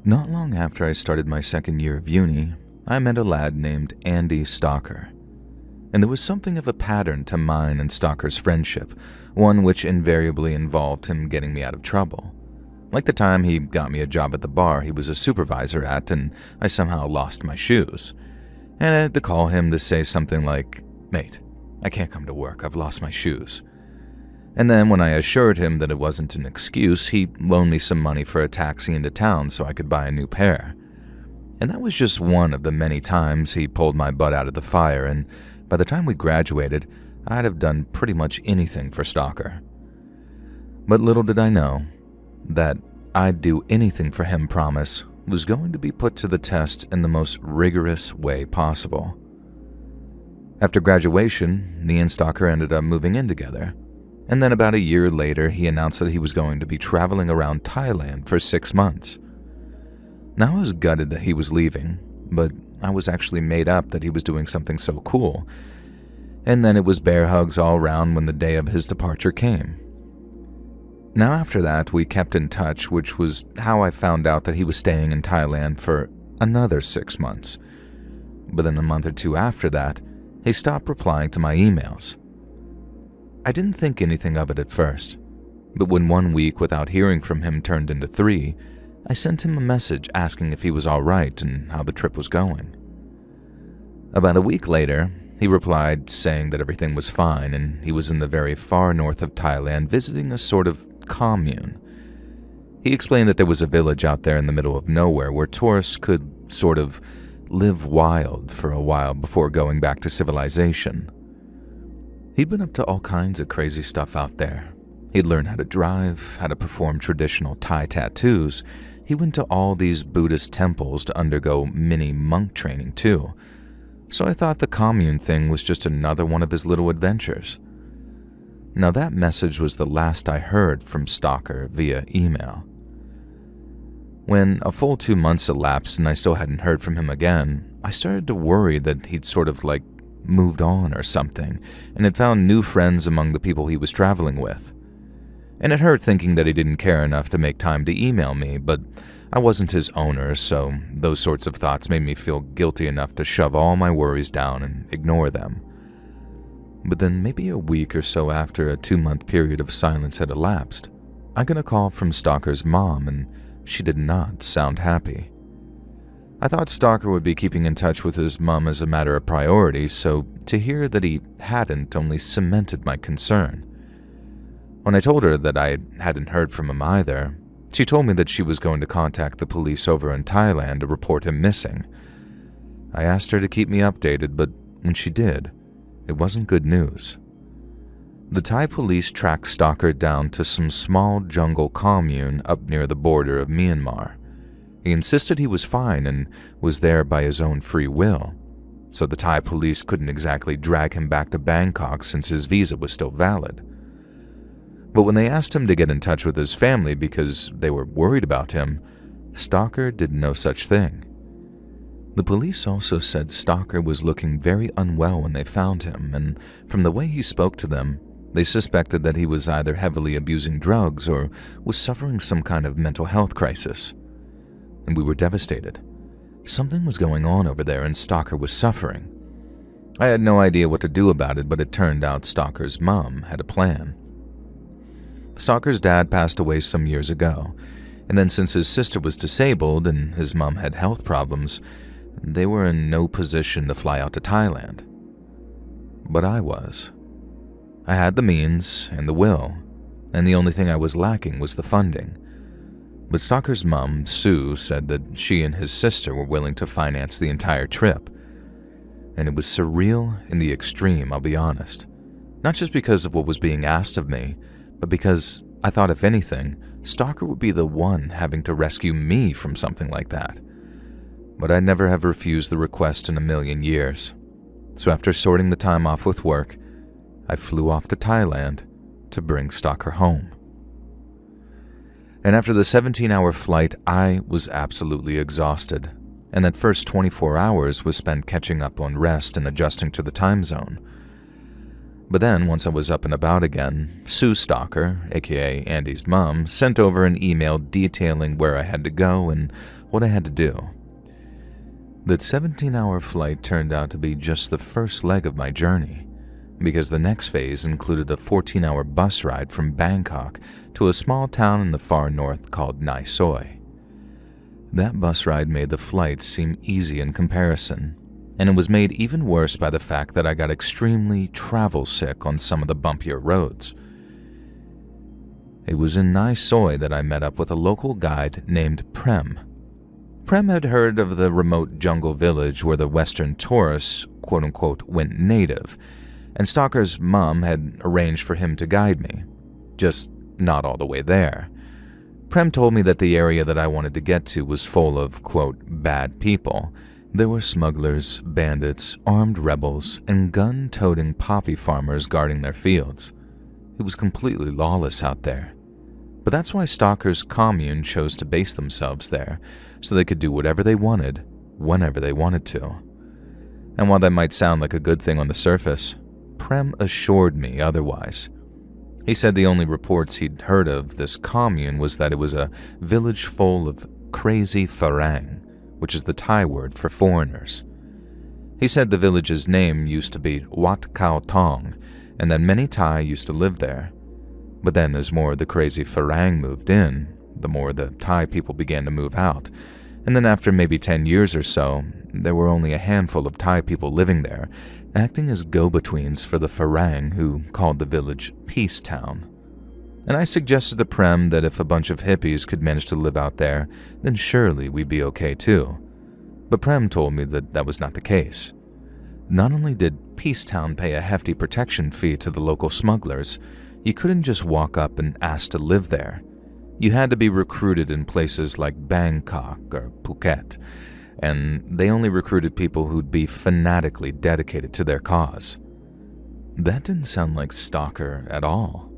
Not long after I started my second year of uni, I met a lad named Andy Stalker. And there was something of a pattern to mine and Stalker's friendship, one which invariably involved him getting me out of trouble. Like the time he got me a job at the bar he was a supervisor at and I somehow lost my shoes. And I had to call him to say something like, "Mate, I can't come to work, I've lost my shoes." And then when I assured him that it wasn't an excuse, he loaned me some money for a taxi into town so I could buy a new pair. And that was just one of the many times he pulled my butt out of the fire, and by the time we graduated, I'd have done pretty much anything for Stalker. But little did I know that I'd do anything for him promise was going to be put to the test in the most rigorous way possible. After graduation, me and Stalker ended up moving in together. And then about a year later, he announced that he was going to be traveling around Thailand for 6 months. Now I was gutted that he was leaving, but I was actually made up that he was doing something so cool. And then it was bear hugs all around when the day of his departure came. Now after that, we kept in touch, which was how I found out that he was staying in Thailand for another 6 months. But then a month or two after that, he stopped replying to my emails. I didn't think anything of it at first, but when 1 week without hearing from him turned into 3, I sent him a message asking if he was all right and how the trip was going. About a week later, he replied saying that everything was fine and he was in the very far north of Thailand visiting a sort of commune. He explained that there was a village out there in the middle of nowhere where tourists could sort of live wild for a while before going back to civilization. He'd been up to all kinds of crazy stuff out there. He'd learned how to drive, how to perform traditional Thai tattoos. He went to all these Buddhist temples to undergo mini monk training too. So I thought the commune thing was just another one of his little adventures. Now that message was the last I heard from Stalker via email. When a full 2 months elapsed and I still hadn't heard from him again, I started to worry that he'd sort of moved on or something, and had found new friends among the people he was traveling with. And it hurt thinking that he didn't care enough to make time to email me, but I wasn't his owner, so those sorts of thoughts made me feel guilty enough to shove all my worries down and ignore them. But then maybe a week or so after a 2-month period of silence had elapsed, I got a call from Stalker's mom, and she did not sound happy. I thought Stalker would be keeping in touch with his mom as a matter of priority, so to hear that he hadn't only cemented my concern. When I told her that I hadn't heard from him either, she told me that she was going to contact the police over in Thailand to report him missing. I asked her to keep me updated, but when she did, it wasn't good news. The Thai police tracked Stalker down to some small jungle commune up near the border of Myanmar. He insisted he was fine and was there by his own free will, so the Thai police couldn't exactly drag him back to Bangkok since his visa was still valid. But when they asked him to get in touch with his family because they were worried about him, Stalker did no such thing. The police also said Stalker was looking very unwell when they found him, and from the way he spoke to them, they suspected that he was either heavily abusing drugs or was suffering some kind of mental health crisis. And we were devastated. Something was going on over there and Stalker was suffering. I had no idea what to do about it, but it turned out Stalker's mom had a plan. Stalker's dad passed away some years ago, and then since his sister was disabled and his mom had health problems, they were in no position to fly out to Thailand. But I was. I had the means and the will, and the only thing I was lacking was the funding. But Stalker's mom, Sue, said that she and his sister were willing to finance the entire trip. And it was surreal in the extreme, I'll be honest. Not just because of what was being asked of me, but because I thought if anything, Stalker would be the one having to rescue me from something like that. But I'd never have refused the request in a million years. So after sorting the time off with work, I flew off to Thailand to bring Stalker home. And after the 17-hour flight, I was absolutely exhausted, and that first 24 hours was spent catching up on rest and adjusting to the time zone. But then, once I was up and about again, Sue Stalker, aka Andy's mom, sent over an email detailing where I had to go and what I had to do. That 17-hour flight turned out to be just the first leg of my journey, because the next phase included a 14-hour bus ride from Bangkok to a small town in the far north called Nai Soi. That bus ride made the flight seem easy in comparison, and it was made even worse by the fact that I got extremely travel sick on some of the bumpier roads. It was in Nai Soi that I met up with a local guide named Prem. Prem had heard of the remote jungle village where the Western tourists, quote-unquote, went native, and Stalker's mom had arranged for him to guide me, just not all the way there. Prem told me that the area that I wanted to get to was full of, quote, bad people. There were smugglers, bandits, armed rebels, and gun-toting poppy farmers guarding their fields. It was completely lawless out there. But that's why Stalker's commune chose to base themselves there, so they could do whatever they wanted, whenever they wanted to. And while that might sound like a good thing on the surface, Prem assured me otherwise. He said the only reports he'd heard of this commune was that it was a village full of crazy Farang, which is the Thai word for foreigners. He said the village's name used to be Wat Khao Tong, and that many Thai used to live there. But then as more of the crazy Farang moved in, the more the Thai people began to move out, and then after maybe 10 years or so, there were only a handful of Thai people living there, acting as go-betweens for the Farang who called the village Peace Town. And I suggested to Prem that if a bunch of hippies could manage to live out there, then surely we'd be okay too. But Prem told me that that was not the case. Not only did Peace Town pay a hefty protection fee to the local smugglers, you couldn't just walk up and ask to live there. You had to be recruited in places like Bangkok or Phuket, and they only recruited people who'd be fanatically dedicated to their cause. That didn't sound like Stalker at all.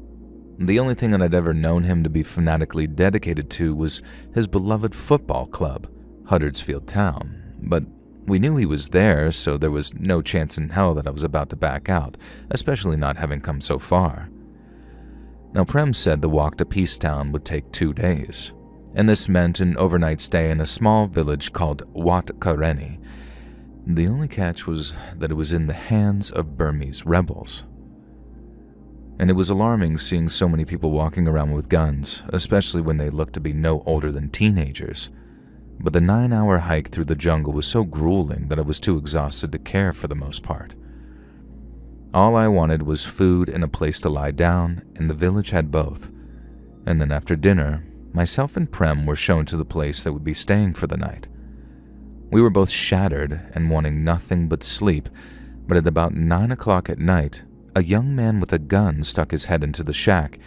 The only thing that I'd ever known him to be fanatically dedicated to was his beloved football club, Huddersfield Town, but we knew he was there, so there was no chance in hell that I was about to back out, especially not having come so far. Now, Prem said the walk to Peace Town would take 2 days, and this meant an overnight stay in a small village called Wat Kareni. The only catch was that it was in the hands of Burmese rebels. And it was alarming seeing so many people walking around with guns, especially when they looked to be no older than teenagers. But the 9-hour hike through the jungle was so grueling that I was too exhausted to care for the most part. All I wanted was food and a place to lie down, and the village had both. And then after dinner, myself and Prem were shown to the place that would be staying for the night. We were both shattered and wanting nothing but sleep, but at about 9 o'clock at night, a young man with a gun stuck his head into the shack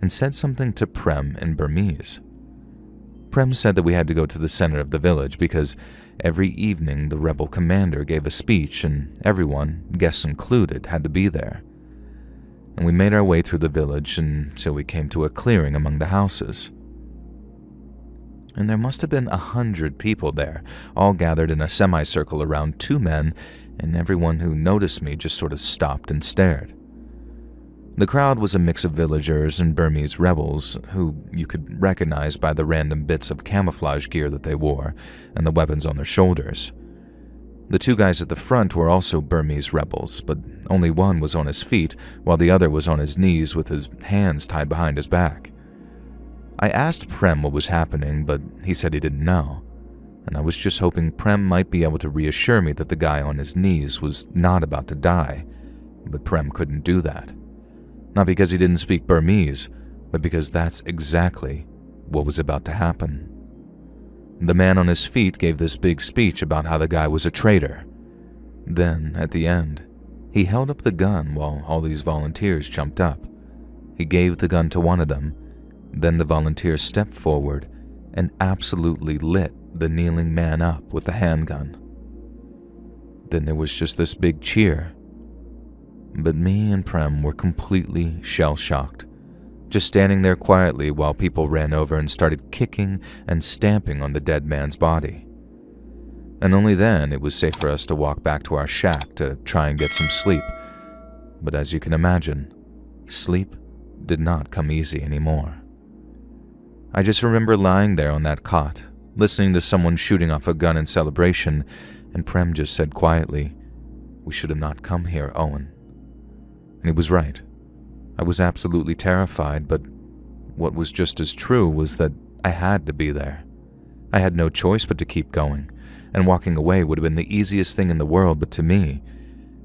and said something to Prem in Burmese. Prem said that we had to go to the center of the village because every evening the rebel commander gave a speech and everyone, guests included, had to be there. And we made our way through the village until we came to a clearing among the houses. And there must have been 100 people there, all gathered in a semicircle around 2 men, and everyone who noticed me just sort of stopped and stared. The crowd was a mix of villagers and Burmese rebels, who you could recognize by the random bits of camouflage gear that they wore and the weapons on their shoulders. The 2 guys at the front were also Burmese rebels, but only one was on his feet, while the other was on his knees with his hands tied behind his back. I asked Prem what was happening, but he said he didn't know, and I was just hoping Prem might be able to reassure me that the guy on his knees was not about to die, but Prem couldn't do that. Not because he didn't speak Burmese, but because that's exactly what was about to happen. The man on his feet gave this big speech about how the guy was a traitor. Then, at the end, he held up the gun while all these volunteers jumped up. He gave the gun to one of them. Then the volunteer stepped forward and absolutely lit the kneeling man up with the handgun. Then there was just this big cheer. But me and Prem were completely shell-shocked, just standing there quietly while people ran over and started kicking and stamping on the dead man's body. And only then it was safe for us to walk back to our shack to try and get some sleep. But as you can imagine, sleep did not come easy anymore. I just remember lying there on that cot, listening to someone shooting off a gun in celebration, and Prem just said quietly, "We should have not come here, Owen." And he was right. I was absolutely terrified, but what was just as true was that I had to be there. I had no choice but to keep going, and walking away would have been the easiest thing in the world, but to me,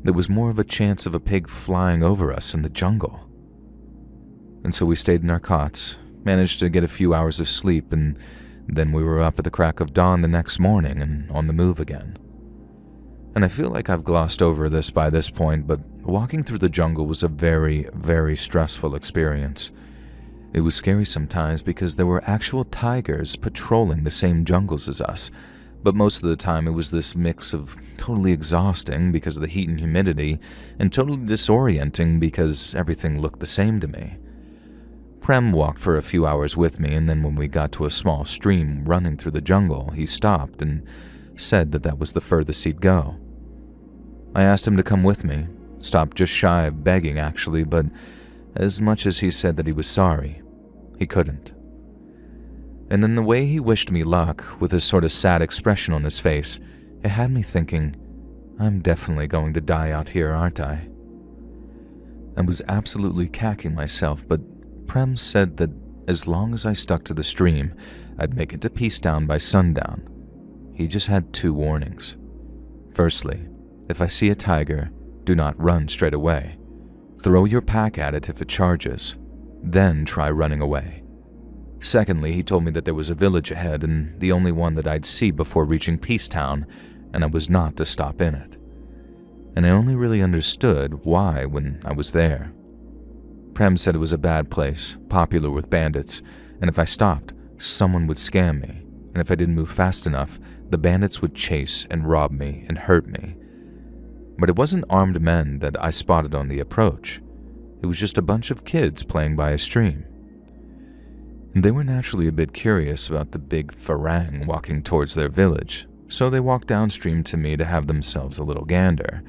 there was more of a chance of a pig flying over us in the jungle. And so we stayed in our cots, managed to get a few hours of sleep, and then we were up at the crack of dawn the next morning and on the move again. And I feel like I've glossed over this by this point, but walking through the jungle was a very, very stressful experience. It was scary sometimes because there were actual tigers patrolling the same jungles as us, but most of the time it was this mix of totally exhausting because of the heat and humidity, and totally disorienting because everything looked the same to me. Prem walked for a few hours with me, and then when we got to a small stream running through the jungle, he stopped and said that was the furthest he'd go. I asked him to come with me, stopped just shy of begging actually, but as much as he said that he was sorry, he couldn't. And then the way he wished me luck, with a sort of sad expression on his face, it had me thinking, I'm definitely going to die out here, aren't I? I was absolutely cacking myself, but Prem said that as long as I stuck to the stream, I'd make it to Peacetown by sundown. He just had 2 warnings. Firstly, if I see a tiger, do not run straight away. Throw your pack at it if it charges, then try running away. Secondly, he told me that there was a village ahead and the only one that I'd see before reaching Peacetown, and I was not to stop in it. And I only really understood why when I was there. Prem said it was a bad place, popular with bandits, and if I stopped, someone would scam me, and if I didn't move fast enough, the bandits would chase and rob me and hurt me. But it wasn't armed men that I spotted on the approach. It was just a bunch of kids playing by a stream. And they were naturally a bit curious about the big Farang walking towards their village, so they walked downstream to me to have themselves a little gander.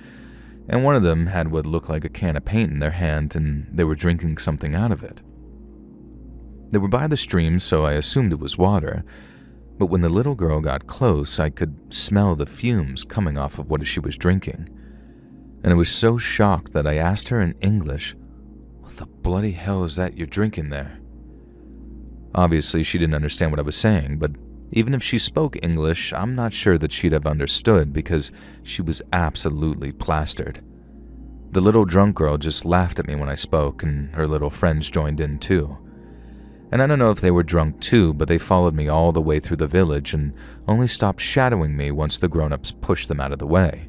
And one of them had what looked like a can of paint in their hand, and they were drinking something out of it. They were by the stream, so I assumed it was water, but when the little girl got close, I could smell the fumes coming off of what she was drinking. And I was so shocked that I asked her in English, "What the bloody hell is that you're drinking there?" Obviously, she didn't understand what I was saying, but even if she spoke English, I'm not sure that she'd have understood because she was absolutely plastered. The little drunk girl just laughed at me when I spoke, and her little friends joined in too. And I don't know if they were drunk too, but they followed me all the way through the village and only stopped shadowing me once the grown-ups pushed them out of the way.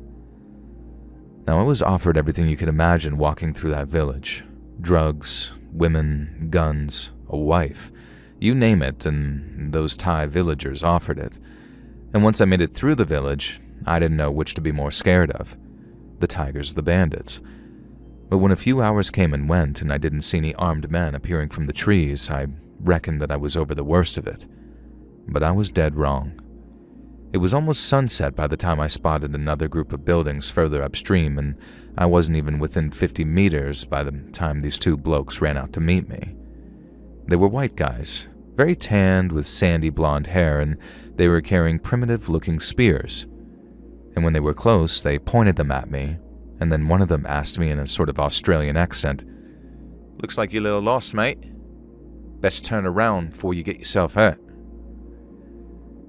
Now, I was offered everything you could imagine walking through that village. Drugs, women, guns, a wife. You name it, and those Thai villagers offered it. And once I made it through the village, I didn't know which to be more scared of. The tigers, the bandits. But when a few hours came and went and I didn't see any armed men appearing from the trees, I reckoned that I was over the worst of it. But I was dead wrong. It was almost sunset by the time I spotted another group of buildings further upstream, and I wasn't even within 50 meters by the time these 2 blokes ran out to meet me. They were white guys, very tanned with sandy blonde hair, and they were carrying primitive-looking spears. And when they were close, they pointed them at me, and then one of them asked me in a sort of Australian accent, "Looks like you're a little lost, mate. Best turn around before you get yourself hurt."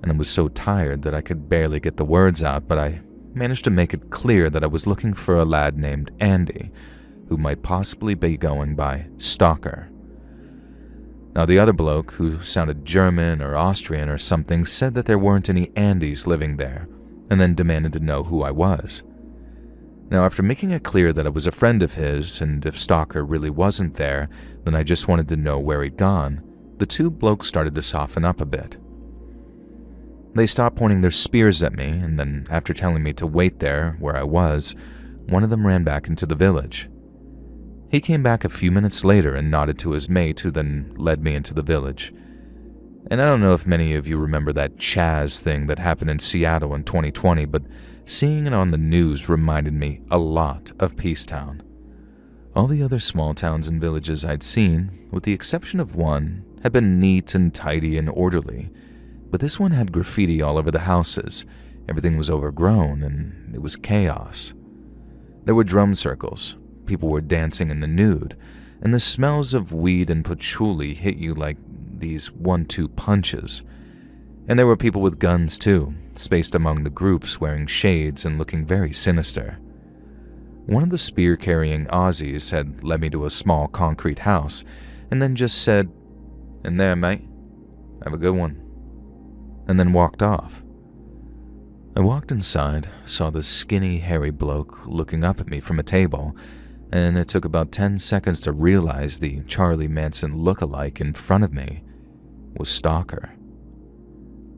And I was so tired that I could barely get the words out, but I managed to make it clear that I was looking for a lad named Andy, who might possibly be going by Stalker. Now, the other bloke, who sounded German or Austrian or something, said that there weren't any Andys living there, and then demanded to know who I was. Now, after making it clear that I was a friend of his, and if Stalker really wasn't there, then I just wanted to know where he'd gone, the 2 blokes started to soften up a bit. They stopped pointing their spears at me, and then after telling me to wait there, where I was, one of them ran back into the village. He came back a few minutes later and nodded to his mate, who then led me into the village. And I don't know if many of you remember that Chaz thing that happened in Seattle in 2020, but seeing it on the news reminded me a lot of Peacetown. All the other small towns and villages I'd seen, with the exception of one, had been neat and tidy and orderly, But this one had graffiti all over the houses. Everything was overgrown, and it was chaos. There were drum circles, people were dancing in the nude, and the smells of weed and patchouli hit you like these 1-2 punches. And there were people with guns too, spaced among the groups, wearing shades and looking very sinister. One of the spear-carrying Aussies had led me to a small concrete house, and then just said, "In there, mate. Have a good one," and then walked off. I walked inside, saw the skinny, hairy bloke looking up at me from a table, and it took about 10 seconds to realize the Charlie Manson look-alike in front of me was Stalker.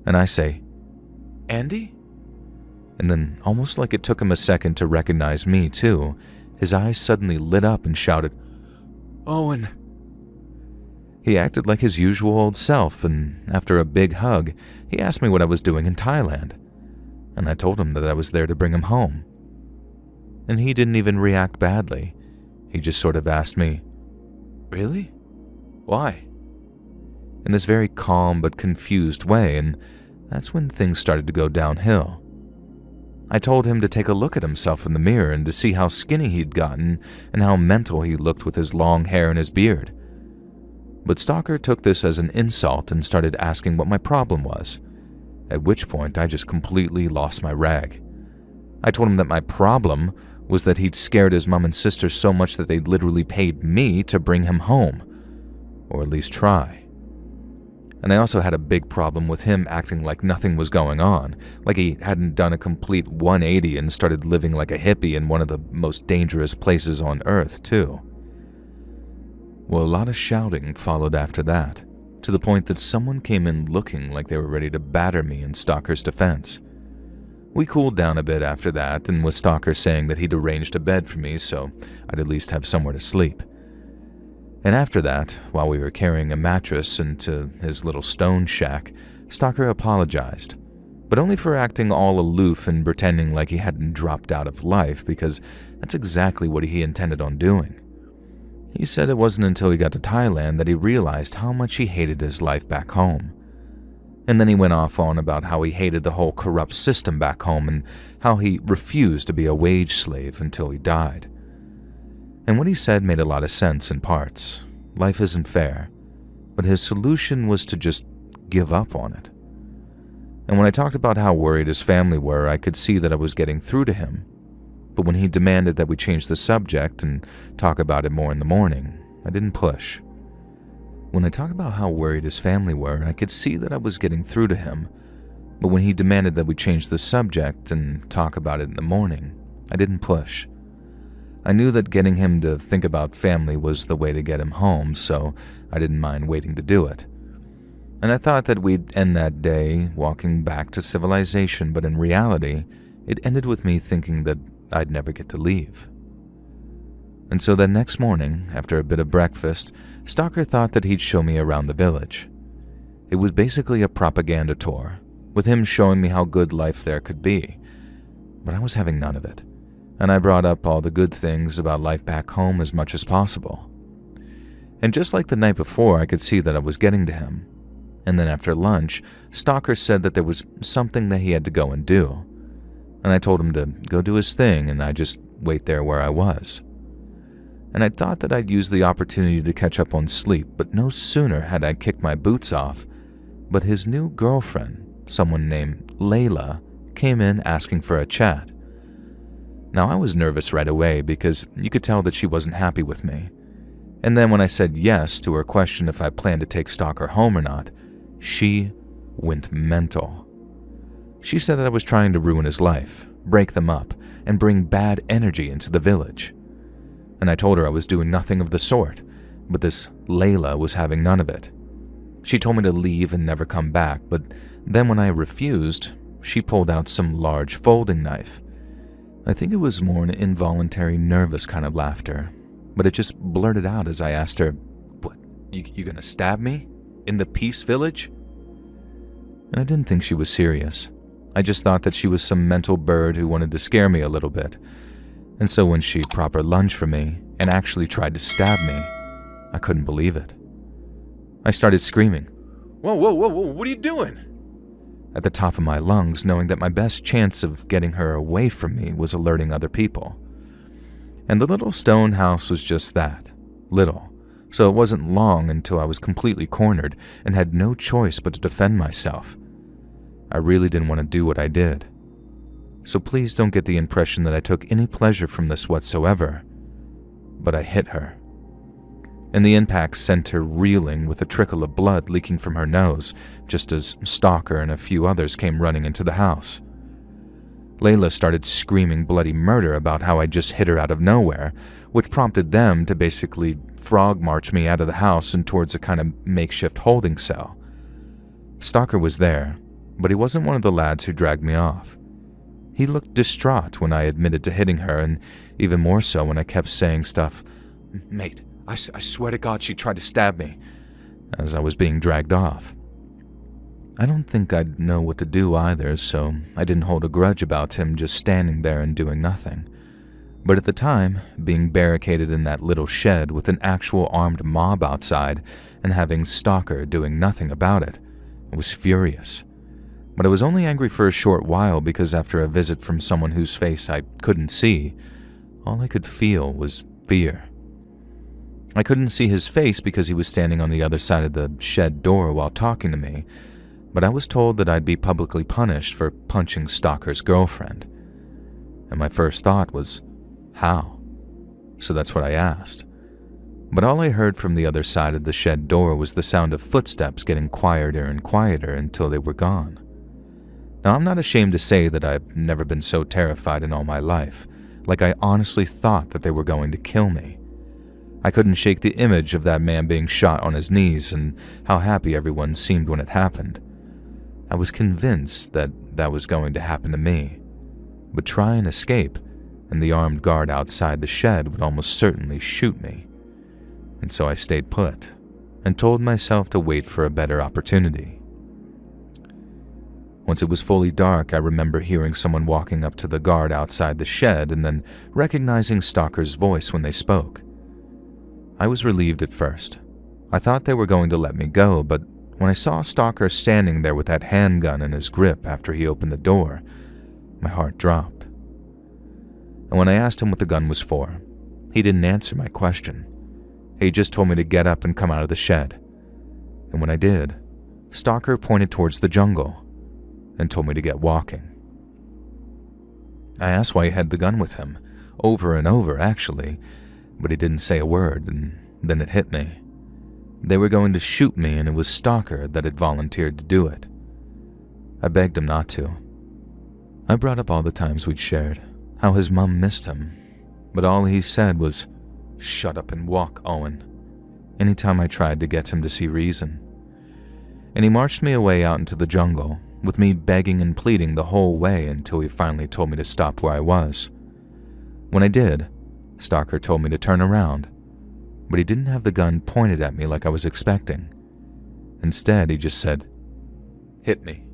And I say, "Andy?" And then, almost like it took him a second to recognize me too, his eyes suddenly lit up and shouted, "Owen!" He acted like his usual old self, and after a big hug, he asked me what I was doing in Thailand. And I told him that I was there to bring him home. And he didn't even react badly. He just sort of asked me, "Really? Why?" In this very calm but confused way, and that's when things started to go downhill. I told him to take a look at himself in the mirror and to see how skinny he'd gotten and how mental he looked with his long hair and his beard. But Stalker took this as an insult and started asking what my problem was, at which point I just completely lost my rag. I told him that my problem was that he'd scared his mom and sister so much that they'd literally paid me to bring him home, or at least try. And I also had a big problem with him acting like nothing was going on, like he hadn't done a complete 180 and started living like a hippie in one of the most dangerous places on Earth, too. Well, a lot of shouting followed after that, to the point that someone came in looking like they were ready to batter me in Stalker's defense. We cooled down a bit after that, and with Stalker saying that he'd arranged a bed for me so I'd at least have somewhere to sleep. And after that, while we were carrying a mattress into his little stone shack, Stalker apologized, but only for acting all aloof and pretending like he hadn't dropped out of life, because that's exactly what he intended on doing. He said it wasn't until he got to Thailand that he realized how much he hated his life back home. And then he went off on about how he hated the whole corrupt system back home and how he refused to be a wage slave until he died. And what he said made a lot of sense in parts. Life isn't fair, but his solution was to just give up on it. And when I talked about how worried his family were, I could see that I was getting through to him. But when he demanded that we change the subject and talk about it more in the morning, I didn't push. When I talked about how worried his family were, I could see that I was getting through to him. But when he demanded that we change the subject and talk about it in the morning, I didn't push. I knew that getting him to think about family was the way to get him home, so I didn't mind waiting to do it. And I thought that we'd end that day walking back to civilization, but in reality, it ended with me thinking that I'd never get to leave. And so that next morning, after a bit of breakfast, Stalker thought that he'd show me around the village. It was basically a propaganda tour, with him showing me how good life there could be. But I was having none of it, and I brought up all the good things about life back home as much as possible. And just like the night before, I could see that I was getting to him. And then after lunch, Stalker said that there was something that he had to go and do. And I told him to go do his thing and I'd just wait there where I was. And I thought that I'd use the opportunity to catch up on sleep, but no sooner had I kicked my boots off, but his new girlfriend, someone named Layla, came in asking for a chat. Now I was nervous right away because you could tell that she wasn't happy with me. And then when I said yes to her question if I planned to take Stalker home or not, she went mental. She said that I was trying to ruin his life, break them up, and bring bad energy into the village. And I told her I was doing nothing of the sort, but this Layla was having none of it. She told me to leave and never come back, but then when I refused, she pulled out some large folding knife. I think it was more an involuntary, nervous kind of laughter, but it just blurted out as I asked her, "What, you gonna stab me? In the Peace Village?" And I didn't think she was serious. I just thought that she was some mental bird who wanted to scare me a little bit. And so when she proper lunged for me and actually tried to stab me, I couldn't believe it. I started screaming, "Whoa, whoa, whoa, whoa, what are you doing?" at the top of my lungs, knowing that my best chance of getting her away from me was alerting other people. And the little stone house was just that, little, so it wasn't long until I was completely cornered and had no choice but to defend myself. I really didn't want to do what I did. So please don't get the impression that I took any pleasure from this whatsoever, but I hit her. And the impact sent her reeling with a trickle of blood leaking from her nose, just as Stalker and a few others came running into the house. Layla started screaming bloody murder about how I just hit her out of nowhere, which prompted them to basically frog march me out of the house and towards a kind of makeshift holding cell. Stalker was there, but he wasn't one of the lads who dragged me off. He looked distraught when I admitted to hitting her, and even more so when I kept saying stuff, "Mate, I swear to God she tried to stab me," as I was being dragged off. I don't think I'd know what to do either, so I didn't hold a grudge about him just standing there and doing nothing. But at the time, being barricaded in that little shed with an actual armed mob outside and having Stalker doing nothing about it, I was furious. But I was only angry for a short while because after a visit from someone whose face I couldn't see, all I could feel was fear. I couldn't see his face because he was standing on the other side of the shed door while talking to me, but I was told that I'd be publicly punished for punching Stalker's girlfriend. And my first thought was, how? So that's what I asked. But all I heard from the other side of the shed door was the sound of footsteps getting quieter and quieter until they were gone. Now, I'm not ashamed to say that I've never been so terrified in all my life, like I honestly thought that they were going to kill me. I couldn't shake the image of that man being shot on his knees and how happy everyone seemed when it happened. I was convinced that that was going to happen to me, but try and escape, and the armed guard outside the shed would almost certainly shoot me. And so I stayed put, and told myself to wait for a better opportunity. Once it was fully dark, I remember hearing someone walking up to the guard outside the shed and then recognizing Stalker's voice when they spoke. I was relieved at first. I thought they were going to let me go, but when I saw Stalker standing there with that handgun in his grip after he opened the door, my heart dropped. And when I asked him what the gun was for, he didn't answer my question. He just told me to get up and come out of the shed. And when I did, Stalker pointed towards the jungle and told me to get walking. I asked why he had the gun with him, over and over actually, but he didn't say a word, and then it hit me. They were going to shoot me, and it was Stalker that had volunteered to do it. I begged him not to. I brought up all the times we'd shared, how his mum missed him, but all he said was, "Shut up and walk, Owen," anytime I tried to get him to see reason. And he marched me away out into the jungle, with me begging and pleading the whole way until he finally told me to stop where I was. When I did, Stalker told me to turn around, but he didn't have the gun pointed at me like I was expecting. Instead, he just said, "Hit me."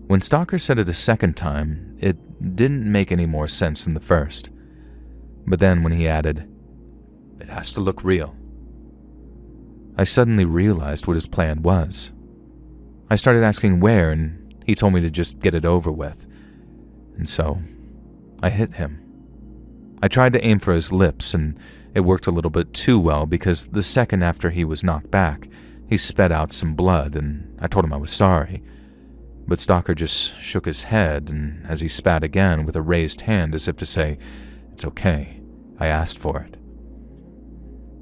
When Stalker said it a second time, it didn't make any more sense than the first. But then when he added, "It has to look real," I suddenly realized what his plan was. I started asking where, and he told me to just get it over with. And so, I hit him. I tried to aim for his lips, and it worked a little bit too well because the second after he was knocked back, he sped out some blood, and I told him I was sorry. But Stalker just shook his head, and as he spat again with a raised hand as if to say, "It's okay, I asked for it."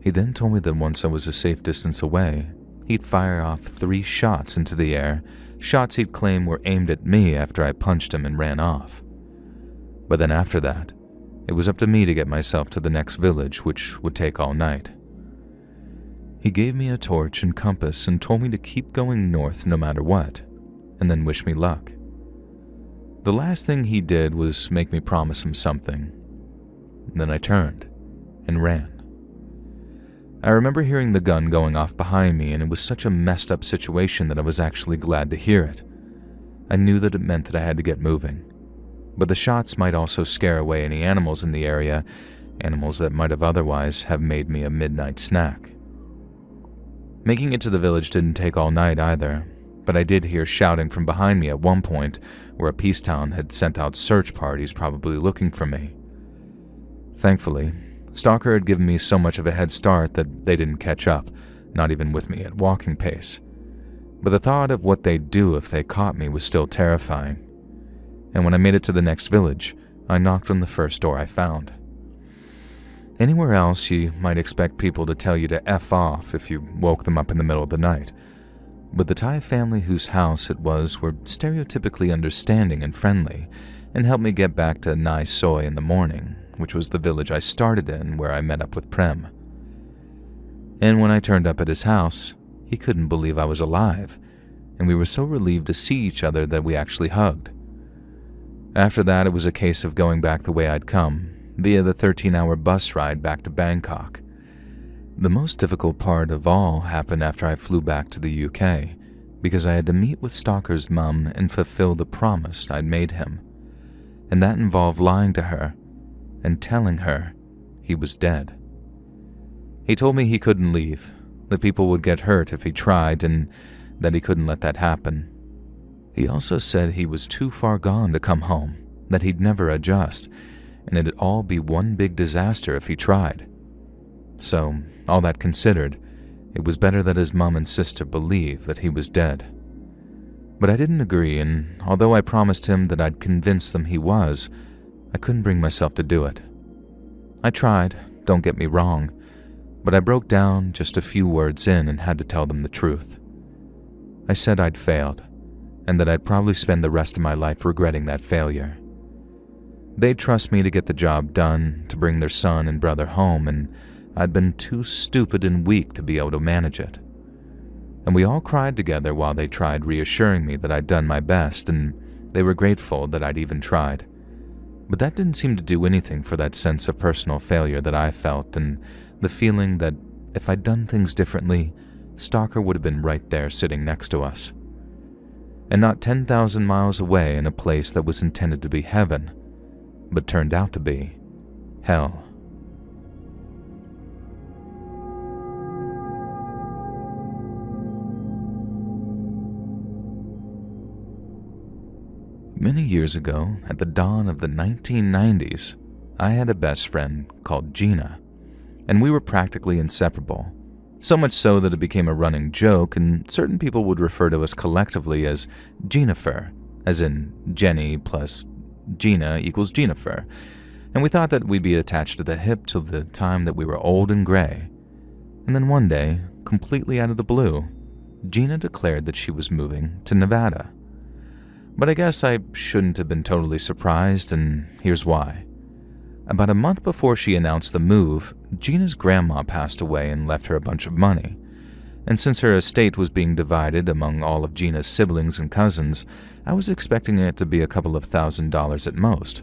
He then told me that once I was a safe distance away, he'd fire off 3 shots into the air, shots he'd claim were aimed at me after I punched him and ran off. But then after that, it was up to me to get myself to the next village, which would take all night. He gave me a torch and compass and told me to keep going north no matter what, and then wish me luck. The last thing he did was make me promise him something. Then I turned and ran. I remember hearing the gun going off behind me, and it was such a messed up situation that I was actually glad to hear it. I knew that it meant that I had to get moving. But the shots might also scare away any animals in the area, animals that might have otherwise have made me a midnight snack. Making it to the village didn't take all night either. but I did hear shouting from behind me at one point where a peace town had sent out search parties probably looking for me. Thankfully, Stalker had given me so much of a head start that they didn't catch up, not even with me at walking pace. But the thought of what they'd do if they caught me was still terrifying. And when I made it to the next village, I knocked on the first door I found. Anywhere else, you might expect people to tell you to F off if you woke them up in the middle of the night. But the Thai family whose house it was were stereotypically understanding and friendly, and helped me get back to Nai Soi in the morning, which was the village I started in where I met up with Prem. And when I turned up at his house, he couldn't believe I was alive, and we were so relieved to see each other that we actually hugged. After that, it was a case of going back the way I'd come, via the 13-hour bus ride back to Bangkok. The most difficult part of all happened after I flew back to the UK, because I had to meet with Stalker's mum and fulfill the promise I'd made him. And that involved lying to her and telling her he was dead. He told me he couldn't leave, that people would get hurt if he tried, and that he couldn't let that happen. He also said he was too far gone to come home, that he'd never adjust, and it'd all be one big disaster if he tried. So, all that considered, it was better that his mum and sister believe that he was dead. But I didn't agree, and although I promised him that I'd convince them he was, I couldn't bring myself to do it. I tried, don't get me wrong, but I broke down just a few words in and had to tell them the truth. I said I'd failed, and that I'd probably spend the rest of my life regretting that failure. They'd trust me to get the job done, to bring their son and brother home, and I'd been too stupid and weak to be able to manage it. And we all cried together while they tried reassuring me that I'd done my best, and they were grateful that I'd even tried. But that didn't seem to do anything for that sense of personal failure that I felt, and the feeling that if I'd done things differently, Stalker would have been right there sitting next to us. And not 10,000 miles away in a place that was intended to be heaven, but turned out to be hell. Many years ago, at the dawn of the 1990s, I had a best friend called Gina, and we were practically inseparable. So much so that it became a running joke, and certain people would refer to us collectively as Ginifer, as in Jenny plus Gina equals Ginifer, and we thought that we'd be attached to the hip till the time that we were old and gray. And then one day, completely out of the blue, Gina declared that she was moving to Nevada. But I guess I shouldn't have been totally surprised, and here's why. About a month before she announced the move, Gina's grandma passed away and left her a bunch of money. And since her estate was being divided among all of Gina's siblings and cousins, I was expecting it to be a couple of $1,000s at most.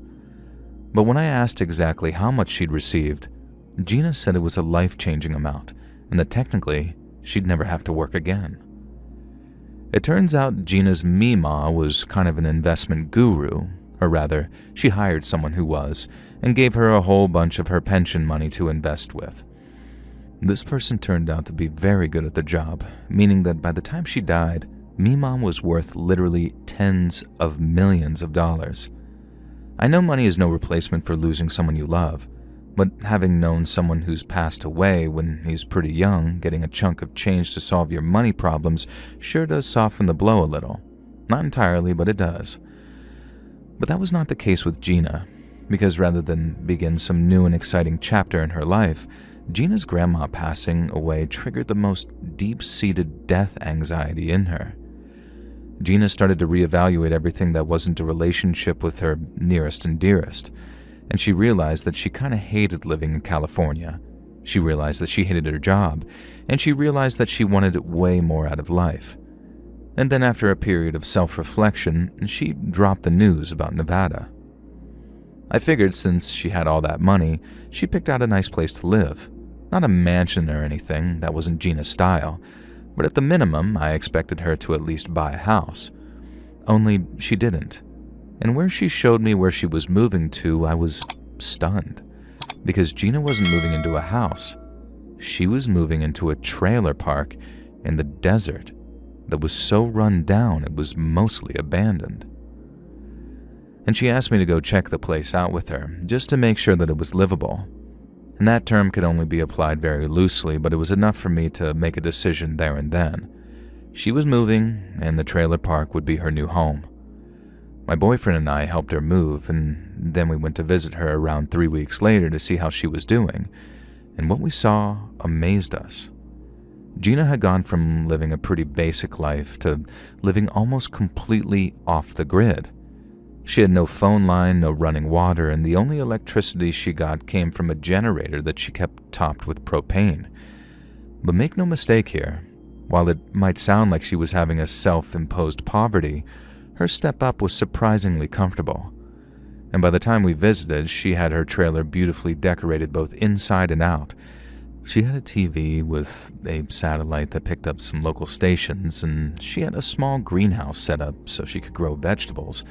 But when I asked exactly how much she'd received, Gina said it was a life-changing amount, and that technically, she'd never have to work again. It turns out Gina's Meemaw was kind of an investment guru, or rather, she hired someone who was, and gave her a whole bunch of her pension money to invest with. This person turned out to be very good at the job, meaning that by the time she died, Meemaw was worth literally tens of millions of dollars. I know money is no replacement for losing someone you love, but having known someone who's passed away when he's pretty young, getting a chunk of change to solve your money problems sure does soften the blow a little. Not entirely, but it does. But that was not the case with Gina, because rather than begin some new and exciting chapter in her life, Gina's grandma passing away triggered the most deep-seated death anxiety in her. Gina started to reevaluate everything that wasn't a relationship with her nearest and dearest, and she realized that she kind of hated living in California. She realized that she hated her job, and she realized that she wanted way more out of life. And then after a period of self-reflection, she dropped the news about Nevada. I figured since she had all that money, she picked out a nice place to live. Not a mansion or anything, that wasn't Gina's style, but at the minimum, I expected her to at least buy a house. Only she didn't. And where she showed me where she was moving to, I was stunned. Because Gina wasn't moving into a house. She was moving into a trailer park in the desert. that was so run down it was mostly abandoned. And she asked me to go check the place out with her, just to make sure that it was livable. And that term could only be applied very loosely, but it was enough for me to make a decision there and then. She was moving, and the trailer park would be her new home. My boyfriend and I helped her move, and then we went to visit her around 3 weeks later to see how she was doing, and what we saw amazed us. Gina had gone from living a pretty basic life to living almost completely off the grid. She had no phone line, no running water, and the only electricity she got came from a generator that she kept topped with propane. But make no mistake here, while it might sound like she was having a self-imposed poverty, her step up was surprisingly comfortable. And by the time we visited, she had her trailer beautifully decorated both inside and out. She had a TV with a satellite that picked up some local stations, and she had a small greenhouse set up so she could grow vegetables.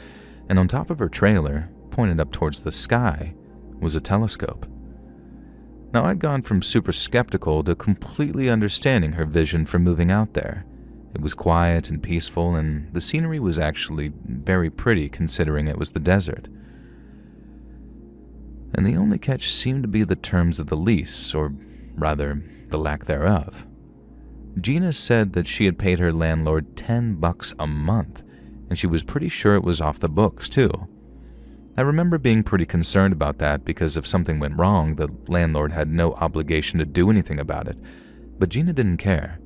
And on top of her trailer, pointed up towards the sky, was a telescope. Now, I'd gone from super skeptical to completely understanding her vision for moving out there. It was quiet and peaceful, and the scenery was actually very pretty considering it was the desert. And the only catch seemed to be the terms of the lease, or rather, the lack thereof. Gina said that she had paid her landlord $10 a month, and she was pretty sure it was off the books, too. I remember being pretty concerned about that because if something went wrong, the landlord had no obligation to do anything about it. But Gina didn't care.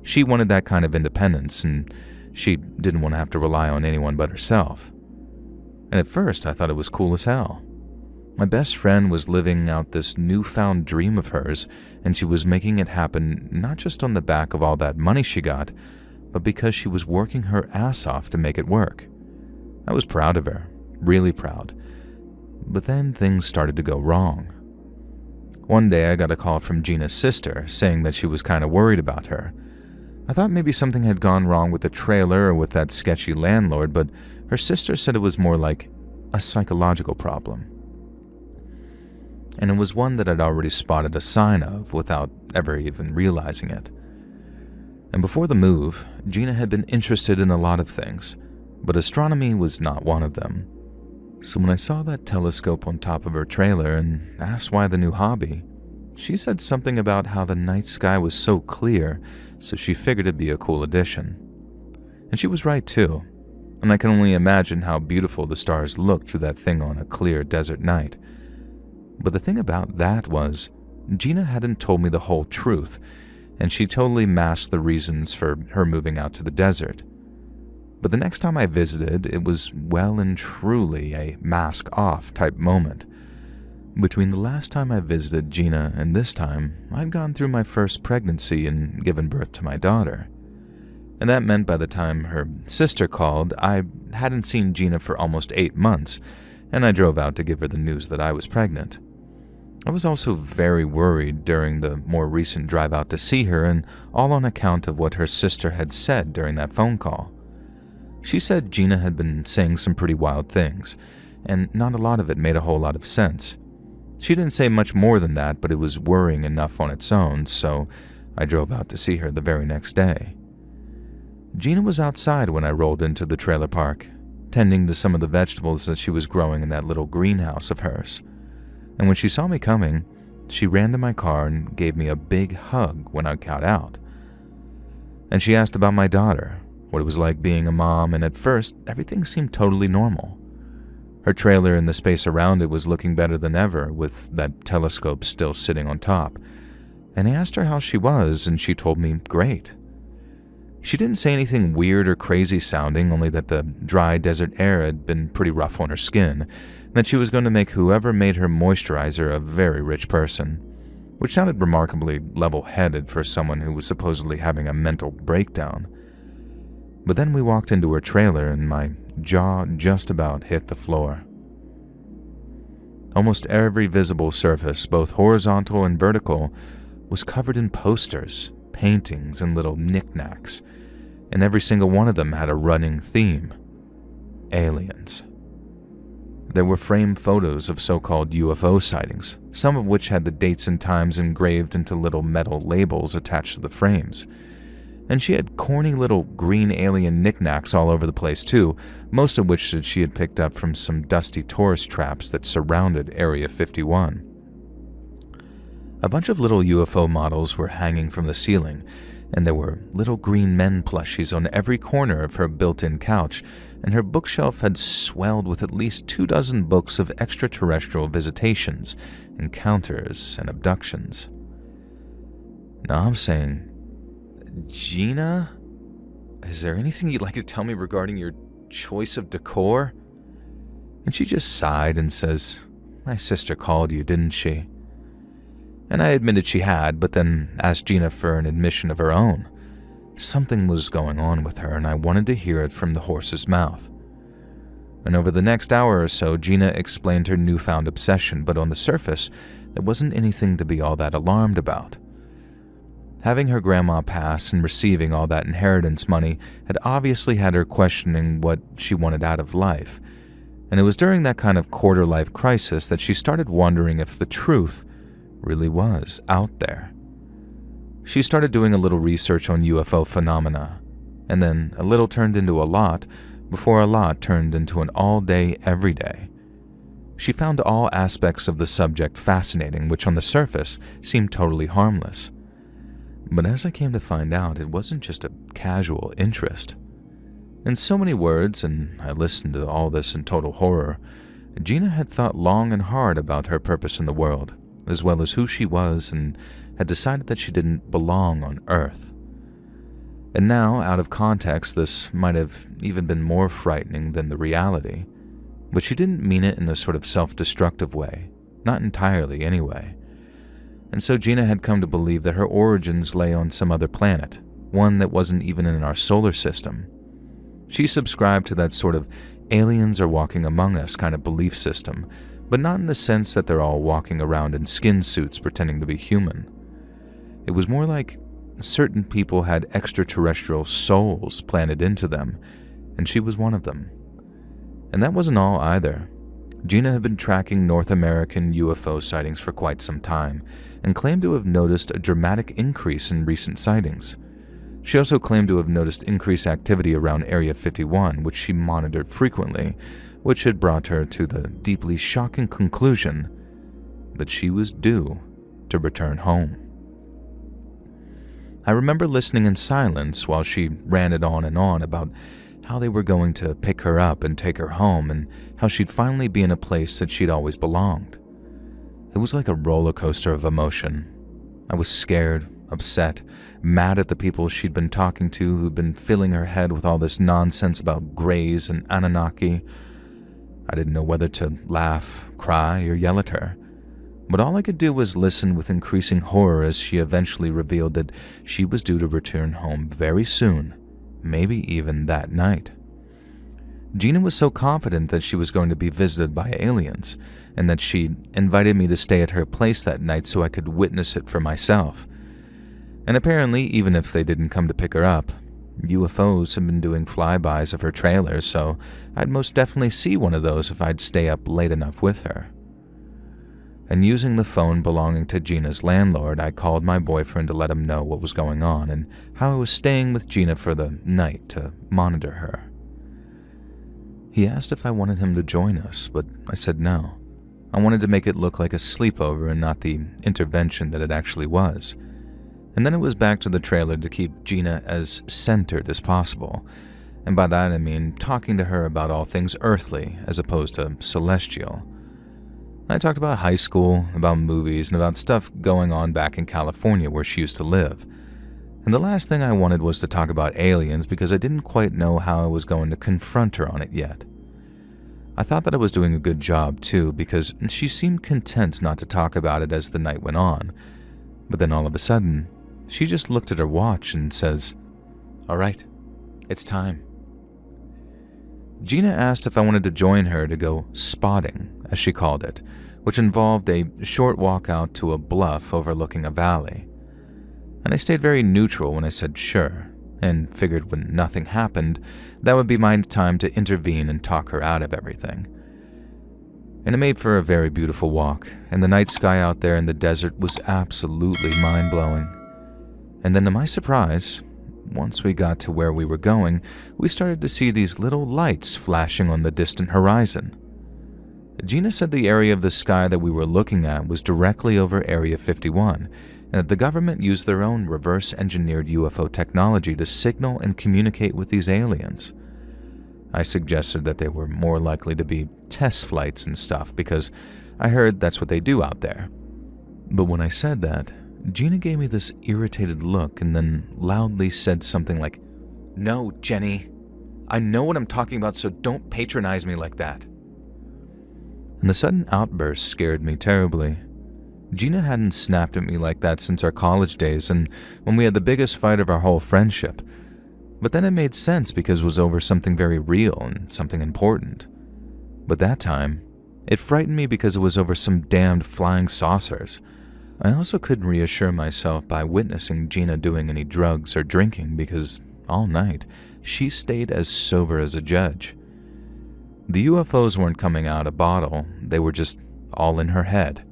She wanted that kind of independence, and she didn't want to have to rely on anyone but herself. And at first, I thought it was cool as hell. My best friend was living out this newfound dream of hers, and she was making it happen not just on the back of all that money she got, but because she was working her ass off to make it work. I was proud of her, really proud. But then things started to go wrong. One day I got a call from Gina's sister saying that she was kind of worried about her. I thought maybe something had gone wrong with the trailer or with that sketchy landlord, but her sister said it was more like a psychological problem. And it was one that I'd already spotted a sign of without ever even realizing it. And before the move, Gina had been interested in a lot of things, but astronomy was not one of them. So when I saw that telescope on top of her trailer and asked why the new hobby, she said something about how the night sky was so clear, so she figured it'd be a cool addition. And she was right too, and I can only imagine how beautiful the stars looked through that thing on a clear desert night. But the thing about that was, Gina hadn't told me the whole truth, and she totally masked the reasons for her moving out to the desert. But the next time I visited, it was well and truly a mask-off type moment. Between the last time I visited Gina and this time, I'd gone through my first pregnancy and given birth to my daughter. And that meant by the time her sister called, I hadn't seen Gina for almost 8 months, and I drove out to give her the news that I was pregnant. I was also very worried during the more recent drive out to see her, and all on account of what her sister had said during that phone call. She said Gina had been saying some pretty wild things, and not a lot of it made a whole lot of sense. She didn't say much more than that, but it was worrying enough on its own, so I drove out to see her the very next day. Gina was outside when I rolled into the trailer park, tending to some of the vegetables that she was growing in that little greenhouse of hers. And when she saw me coming, she ran to my car and gave me a big hug when I got out. And she asked about my daughter, what it was like being a mom, and at first, everything seemed totally normal. Her trailer and the space around it was looking better than ever, with that telescope still sitting on top. And I asked her how she was, and she told me great. She didn't say anything weird or crazy sounding, only that the dry desert air had been pretty rough on her skin, and that she was going to make whoever made her moisturizer a very rich person, which sounded remarkably level-headed for someone who was supposedly having a mental breakdown. But then we walked into her trailer and my jaw just about hit the floor. Almost every visible surface, both horizontal and vertical, was covered in posters, paintings, and little knickknacks, and every single one of them had a running theme: aliens. There were framed photos of so-called UFO sightings, some of which had the dates and times engraved into little metal labels attached to the frames. And she had corny little green alien knickknacks all over the place too, most of which she had picked up from some dusty tourist traps that surrounded Area 51. A bunch of little UFO models were hanging from the ceiling, and there were little green men plushies on every corner of her built-in couch, and her bookshelf had swelled with at least 24 books of extraterrestrial visitations, encounters, and abductions. Now I'm saying, Gina, is there anything you'd like to tell me regarding your choice of decor? And she just sighed and says, my sister called you, didn't she? And I admitted she had, but then asked Gina for an admission of her own. Something was going on with her, and I wanted to hear it from the horse's mouth. And over the next hour or so, Gina explained her newfound obsession, but on the surface, there wasn't anything to be all that alarmed about. Having her grandma pass and receiving all that inheritance money had obviously had her questioning what she wanted out of life, and it was during that kind of quarter-life crisis that she started wondering if the truth really was out there. She started doing a little research on UFO phenomena, and then a little turned into a lot, before a lot turned into an all-day, everyday. She found all aspects of the subject fascinating, which on the surface seemed totally harmless. But as I came to find out, it wasn't just a casual interest. In so many words, and I listened to all this in total horror, Gina had thought long and hard about her purpose in the world, as well as who she was, and had decided that she didn't belong on Earth. And now, out of context, this might have even been more frightening than the reality, but she didn't mean it in a sort of self-destructive way, not entirely anyway. And so Gina had come to believe that her origins lay on some other planet, one that wasn't even in our solar system. She subscribed to that sort of aliens are walking among us kind of belief system, but not in the sense that they're all walking around in skin suits pretending to be human. It was more like certain people had extraterrestrial souls planted into them, and she was one of them. And that wasn't all either. Gina had been tracking North American UFO sightings for quite some time, and claimed to have noticed a dramatic increase in recent sightings. She also claimed to have noticed increased activity around Area 51, which she monitored frequently, which had brought her to the deeply shocking conclusion that she was due to return home. I remember listening in silence while she ranted on and on about how they were going to pick her up and take her home, and how she'd finally be in a place that she'd always belonged. It was like a roller coaster of emotion. I was scared, upset, mad at the people she'd been talking to who'd been filling her head with all this nonsense about Greys and Anunnaki. I didn't know whether to laugh, cry, or yell at her. But all I could do was listen with increasing horror as she eventually revealed that she was due to return home very soon, maybe even that night. Gina was so confident that she was going to be visited by aliens, and that she invited me to stay at her place that night so I could witness it for myself. And apparently, even if they didn't come to pick her up, UFOs had been doing flybys of her trailer, so I'd most definitely see one of those if I'd stay up late enough with her. And using the phone belonging to Gina's landlord, I called my boyfriend to let him know what was going on and how I was staying with Gina for the night to monitor her. He asked if I wanted him to join us, but I said no. I wanted to make it look like a sleepover and not the intervention that it actually was. And then it was back to the trailer to keep Gina as centered as possible. And by that I mean talking to her about all things earthly as opposed to celestial. I talked about high school, about movies, and about stuff going on back in California where she used to live. And the last thing I wanted was to talk about aliens because I didn't quite know how I was going to confront her on it yet. I thought that I was doing a good job too because she seemed content not to talk about it as the night went on. But then all of a sudden, she just looked at her watch and says, "All right, it's time." Gina asked if I wanted to join her to go spotting, as she called it, which involved a short walk out to a bluff overlooking a valley. And I stayed very neutral when I said sure, and figured when nothing happened, that would be my time to intervene and talk her out of everything. And it made for a very beautiful walk, and the night sky out there in the desert was absolutely mind-blowing. And then to my surprise, once we got to where we were going, we started to see these little lights flashing on the distant horizon. Gina said the area of the sky that we were looking at was directly over Area 51, and that the government used their own reverse-engineered UFO technology to signal and communicate with these aliens. I suggested that they were more likely to be test flights and stuff because I heard that's what they do out there. But when I said that, Gina gave me this irritated look and then loudly said something like, "No, Jenny, I know what I'm talking about, so don't patronize me like that." And the sudden outburst scared me terribly. Gina hadn't snapped at me like that since our college days and when we had the biggest fight of our whole friendship. But then it made sense because it was over something very real and something important. But that time, it frightened me because it was over some damned flying saucers. I also couldn't reassure myself by witnessing Gina doing any drugs or drinking because all night, she stayed as sober as a judge. The UFOs weren't coming out a bottle, they were just all in her head.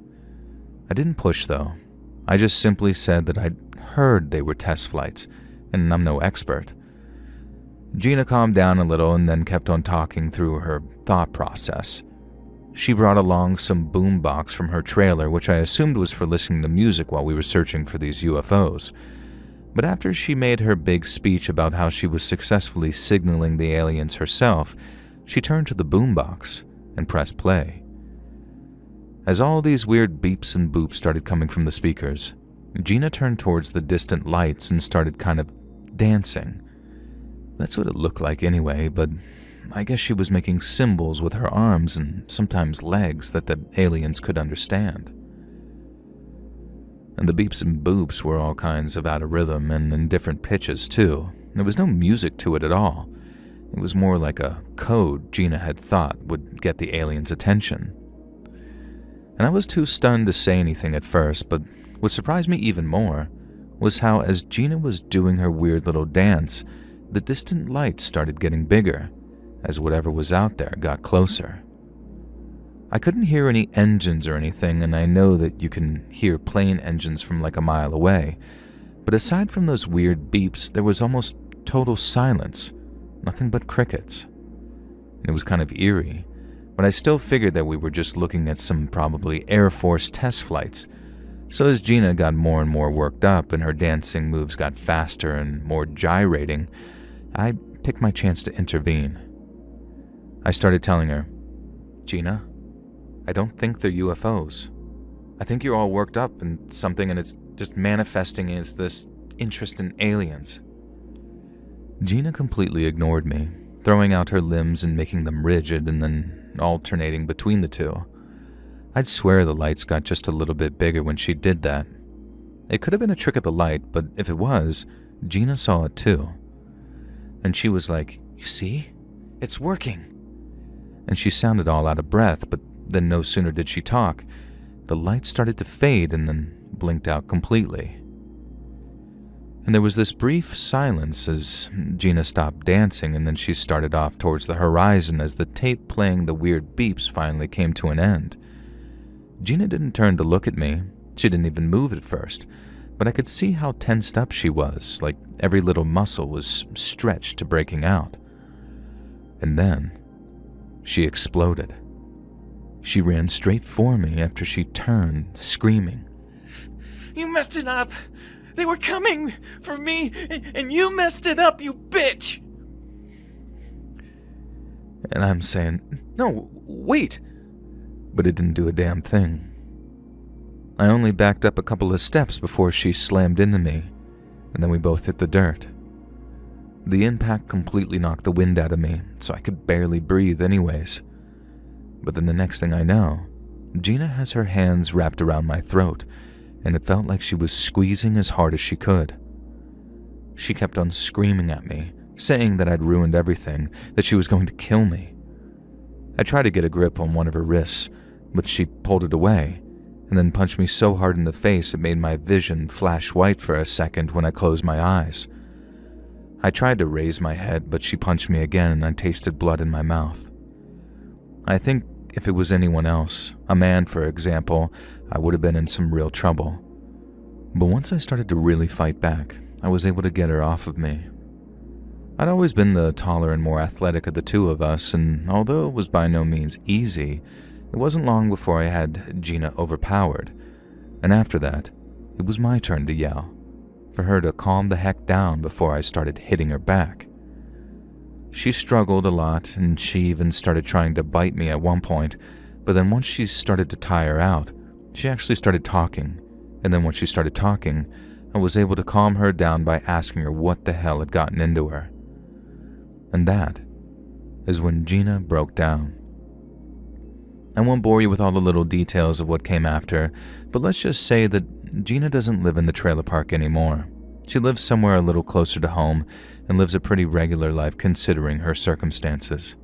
I didn't push though. I just simply said that I'd heard they were test flights, and I'm no expert. Gina calmed down a little and then kept on talking through her thought process. She brought along some boombox from her trailer, which I assumed was for listening to music while we were searching for these UFOs. But after she made her big speech about how she was successfully signaling the aliens herself, she turned to the boombox and pressed play. As all these weird beeps and boops started coming from the speakers, Gina turned towards the distant lights and started kind of dancing. That's what it looked like anyway, but I guess she was making symbols with her arms and sometimes legs that the aliens could understand. And the beeps and boops were all kinds of out of rhythm and in different pitches too. There was no music to it at all. It was more like a code Gina had thought would get the aliens' attention. And I was too stunned to say anything at first, but what surprised me even more was how as Gina was doing her weird little dance, the distant lights started getting bigger as whatever was out there got closer. I couldn't hear any engines or anything, and I know that you can hear plane engines from like a mile away, but aside from those weird beeps, there was almost total silence, nothing but crickets. It was kind of eerie, but I still figured that we were just looking at some probably Air Force test flights. So as Gina got more and more worked up and her dancing moves got faster and more gyrating, I picked my chance to intervene. I started telling her, "Gina, I don't think they're UFOs. I think you're all worked up and something and it's just manifesting as this interest in aliens." Gina completely ignored me, throwing out her limbs and making them rigid and then alternating between the two. I'd swear the lights got just a little bit bigger when she did that. It could have been a trick of the light, but if it was, Gina saw it too. And she was like, "You see? It's working." And she sounded all out of breath, but then no sooner did she talk, the light started to fade and then blinked out completely. And there was this brief silence as Gina stopped dancing, and then she started off towards the horizon as the tape playing the weird beeps finally came to an end. Gina didn't turn to look at me. She didn't even move at first, but I could see how tensed up she was, like every little muscle was stretched to breaking out. And then she exploded. She ran straight for me after she turned, screaming, "You messed it up! They were coming for me, and you messed it up, you bitch!" And I'm saying, "No, wait!" But it didn't do a damn thing. I only backed up a couple of steps before she slammed into me, and then we both hit the dirt. The impact completely knocked the wind out of me, so I could barely breathe anyways. But then the next thing I know, Gina has her hands wrapped around my throat, and it felt like she was squeezing as hard as she could. She kept on screaming at me, saying that I'd ruined everything, that she was going to kill me. I tried to get a grip on one of her wrists, but she pulled it away, and then punched me so hard in the face it made my vision flash white for a second when I closed my eyes. I tried to raise my head, but she punched me again and I tasted blood in my mouth. I think if it was anyone else, a man for example, I would have been in some real trouble. But once I started to really fight back, I was able to get her off of me. I'd always been the taller and more athletic of the two of us, and although it was by no means easy, it wasn't long before I had Gina overpowered, and after that, it was my turn to yell, for her to calm the heck down before I started hitting her back. She struggled a lot, and she even started trying to bite me at one point, but then once she started to tire out, she actually started talking, and then when she started talking, I was able to calm her down by asking her what the hell had gotten into her. And that is when Gina broke down. I won't bore you with all the little details of what came after, but let's just say that Gina doesn't live in the trailer park anymore. She lives somewhere a little closer to home and lives a pretty regular life considering her circumstances.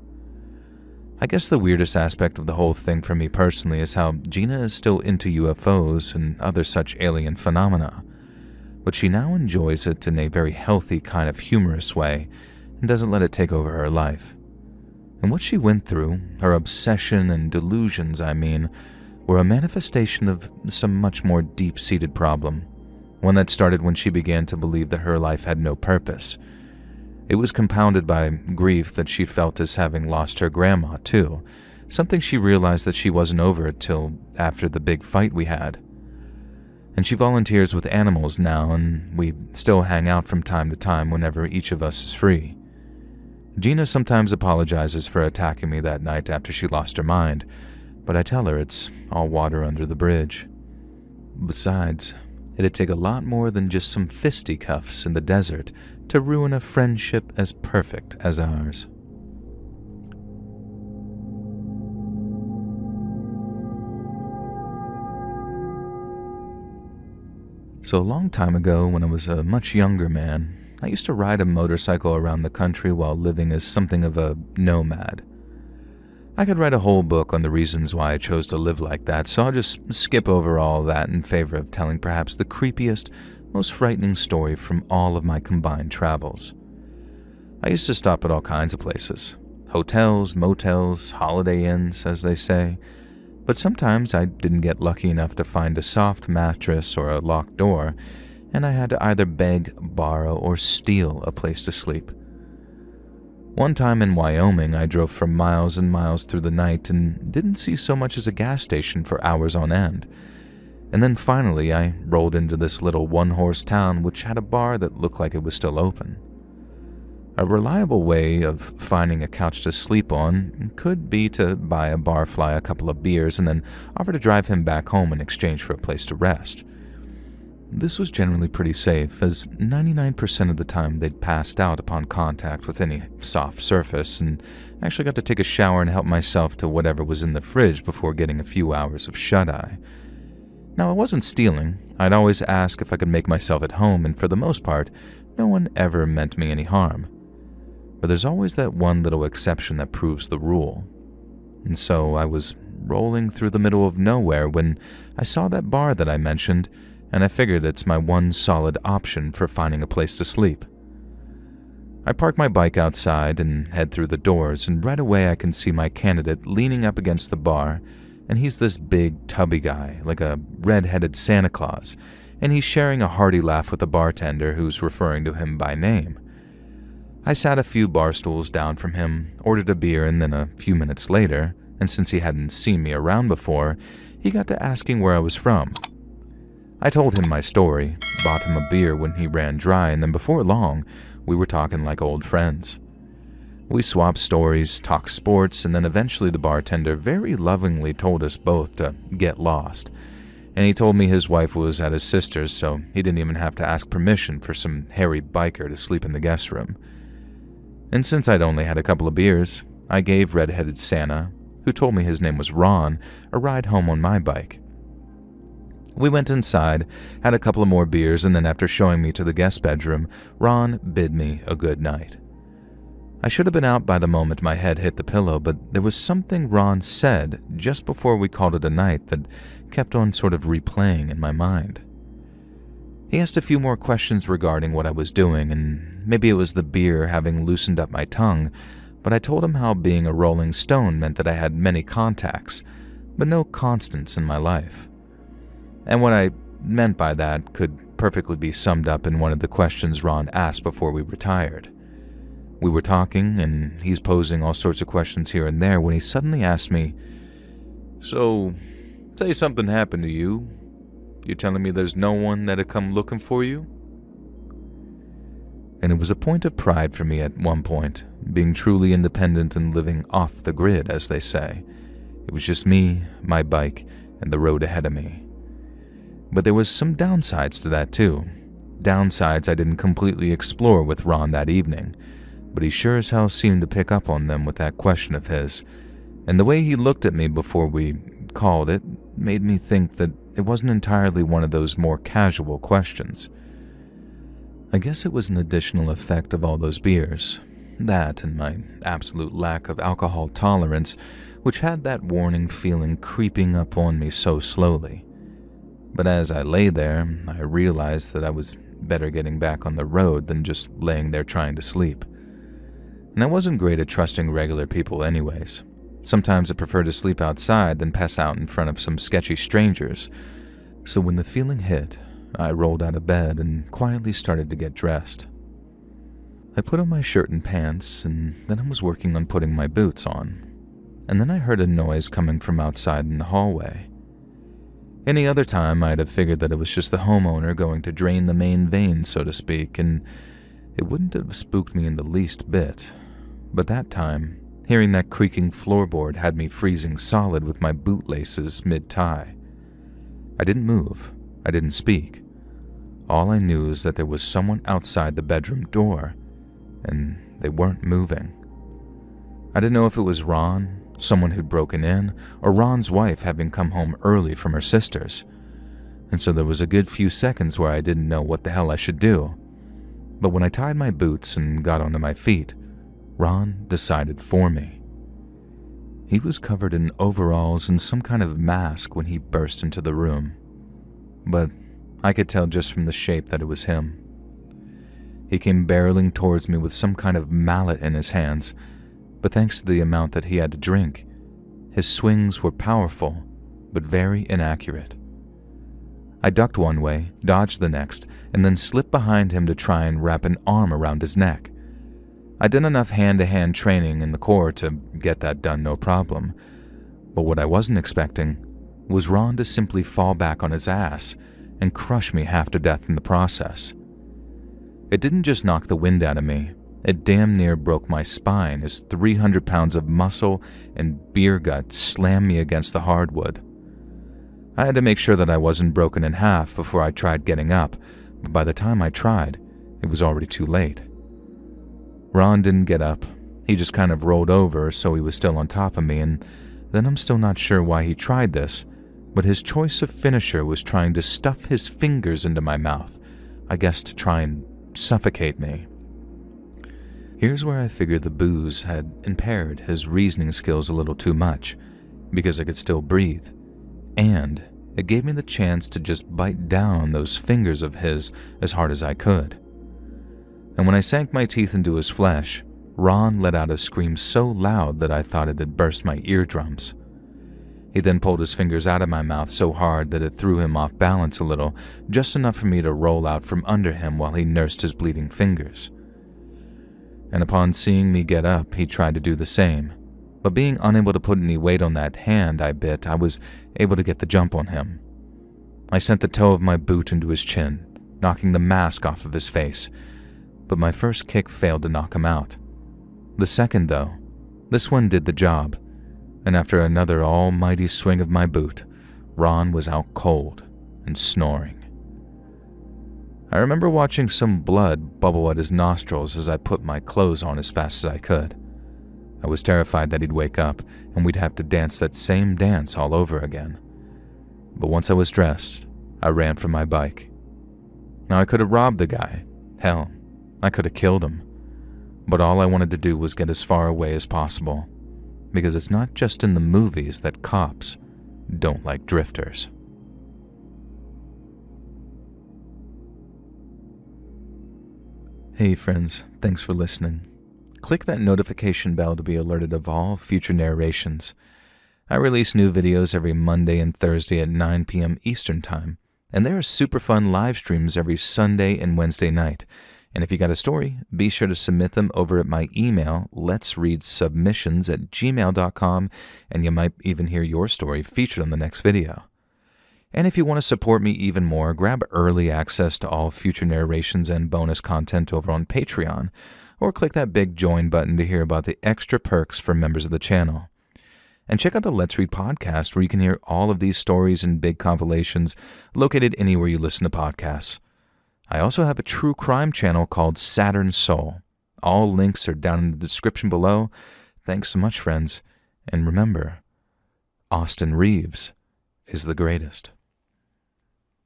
I guess the weirdest aspect of the whole thing for me personally is how Gina is still into UFOs and other such alien phenomena, but she now enjoys it in a very healthy kind of humorous way and doesn't let it take over her life. And what she went through, her obsession and delusions, were a manifestation of some much more deep-seated problem, one that started when she began to believe that her life had no purpose. It was compounded by grief that she felt as having lost her grandma, too, something she realized that she wasn't over it till after the big fight we had. And she volunteers with animals now, and we still hang out from time to time whenever each of us is free. Gina sometimes apologizes for attacking me that night after she lost her mind, but I tell her it's all water under the bridge. Besides, it'd take a lot more than just some fisticuffs in the desert to ruin a friendship as perfect as ours. So a long time ago, when I was a much younger man, I used to ride a motorcycle around the country while living as something of a nomad. I could write a whole book on the reasons why I chose to live like that, so I'll just skip over all that in favor of telling perhaps the creepiest, most frightening story from all of my combined travels. I used to stop at all kinds of places. Hotels, motels, holiday inns, as they say. But sometimes I didn't get lucky enough to find a soft mattress or a locked door, and I had to either beg, borrow, or steal a place to sleep. One time in Wyoming, I drove for miles and miles through the night and didn't see so much as a gas station for hours on end. And then finally, I rolled into this little one-horse town which had a bar that looked like it was still open. A reliable way of finding a couch to sleep on could be to buy a barfly a couple of beers and then offer to drive him back home in exchange for a place to rest. This was generally pretty safe, as 99% of the time they'd passed out upon contact with any soft surface, and I actually got to take a shower and help myself to whatever was in the fridge before getting a few hours of shut-eye. Now, I wasn't stealing. I'd always ask if I could make myself at home, and for the most part, no one ever meant me any harm. But there's always that one little exception that proves the rule. And so I was rolling through the middle of nowhere when I saw that bar that I mentioned, and I figured it's my one solid option for finding a place to sleep. I park my bike outside and head through the doors, and right away I can see my candidate leaning up against the bar, and he's this big, tubby guy, like a red-headed Santa Claus, and he's sharing a hearty laugh with the bartender who's referring to him by name. I sat a few bar stools down from him, ordered a beer, and then a few minutes later, and since he hadn't seen me around before, he got to asking where I was from. I told him my story, bought him a beer when he ran dry, and then before long, we were talking like old friends. We swapped stories, talked sports, and then eventually the bartender very lovingly told us both to get lost. And he told me his wife was at his sister's, so he didn't even have to ask permission for some hairy biker to sleep in the guest room. And since I'd only had a couple of beers, I gave red-headed Santa, who told me his name was Ron, a ride home on my bike. We went inside, had a couple of more beers, and then after showing me to the guest bedroom, Ron bid me a good night. I should have been out by the moment my head hit the pillow, but there was something Ron said just before we called it a night that kept on sort of replaying in my mind. He asked a few more questions regarding what I was doing, and maybe it was the beer having loosened up my tongue, but I told him how being a Rolling Stone meant that I had many contacts, but no constants in my life. And what I meant by that could perfectly be summed up in one of the questions Ron asked before we retired. We were talking, and he's posing all sorts of questions here and there when he suddenly asked me, "So, say something happened to you. You telling me there's no one that'd come looking for you?" And it was a point of pride for me at one point, being truly independent and living off the grid, as they say. It was just me, my bike, and the road ahead of me. But there was some downsides to that too. Downsides I didn't completely explore with Ron that evening, but he sure as hell seemed to pick up on them with that question of his, and the way he looked at me before we called it made me think that it wasn't entirely one of those more casual questions. I guess it was an additional effect of all those beers, that and my absolute lack of alcohol tolerance, which had that warning feeling creeping up on me so slowly. But as I lay there, I realized that I was better getting back on the road than just laying there trying to sleep. And I wasn't great at trusting regular people anyways. Sometimes I prefer to sleep outside than pass out in front of some sketchy strangers. So when the feeling hit, I rolled out of bed and quietly started to get dressed. I put on my shirt and pants, and then I was working on putting my boots on. And then I heard a noise coming from outside in the hallway. Any other time, I'd have figured that it was just the homeowner going to drain the main vein, so to speak, and it wouldn't have spooked me in the least bit. But that time, hearing that creaking floorboard had me freezing solid with my bootlaces mid-tie. I didn't move. I didn't speak. All I knew is that there was someone outside the bedroom door, and they weren't moving. I didn't know if it was Ron, someone who'd broken in, or Ron's wife having come home early from her sister's. And so there was a good few seconds where I didn't know what the hell I should do. But when I tied my boots and got onto my feet, Ron decided for me. He was covered in overalls and some kind of mask when he burst into the room. But I could tell just from the shape that it was him. He came barreling towards me with some kind of mallet in his hands, but thanks to the amount that he had to drink, his swings were powerful, but very inaccurate. I ducked one way, dodged the next, and then slipped behind him to try and wrap an arm around his neck. I did enough hand-to-hand training in the Corps to get that done no problem, but what I wasn't expecting was Ron to simply fall back on his ass and crush me half to death in the process. It didn't just knock the wind out of me, it damn near broke my spine as 300 pounds of muscle and beer gut slammed me against the hardwood. I had to make sure that I wasn't broken in half before I tried getting up, but by the time I tried, it was already too late. Ron didn't get up. He just kind of rolled over so he was still on top of me, and then I'm still not sure why he tried this, but his choice of finisher was trying to stuff his fingers into my mouth, I guess to try and suffocate me. Here's where I figured the booze had impaired his reasoning skills a little too much, because I could still breathe, and it gave me the chance to just bite down on those fingers of his as hard as I could. And when I sank my teeth into his flesh, Ron let out a scream so loud that I thought it had burst my eardrums. He then pulled his fingers out of my mouth so hard that it threw him off balance a little, just enough for me to roll out from under him while he nursed his bleeding fingers. And upon seeing me get up, he tried to do the same, but being unable to put any weight on that hand I bit, I was able to get the jump on him. I sent the toe of my boot into his chin, knocking the mask off of his face, but my first kick failed to knock him out. The second, though, this one did the job, and after another almighty swing of my boot, Ron was out cold and snoring. I remember watching some blood bubble at his nostrils as I put my clothes on as fast as I could. I was terrified that he'd wake up and we'd have to dance that same dance all over again. But once I was dressed, I ran for my bike. Now I could have robbed the guy. Hell, I could have killed him. But all I wanted to do was get as far away as possible, because it's not just in the movies that cops don't like drifters. Hey friends, thanks for listening. Click that notification bell to be alerted of all future narrations. I release new videos every Monday and Thursday at 9 p.m. Eastern Time, And there are super fun live streams every Sunday and Wednesday night. And if you got a story, be sure to submit them over at my email, letsreadsubmissions@gmail.com, and you might even hear your story featured on the next video. And if you want to support me even more, grab early access to all future narrations and bonus content over on Patreon, or click that big join button to hear about the extra perks for members of the channel. And check out the Let's Read podcast, where you can hear all of these stories and big compilations located anywhere you listen to podcasts. I also have a true crime channel called Saturn Soul. All links are down in the description below. Thanks so much, friends. And remember, Austin Reeves is the greatest.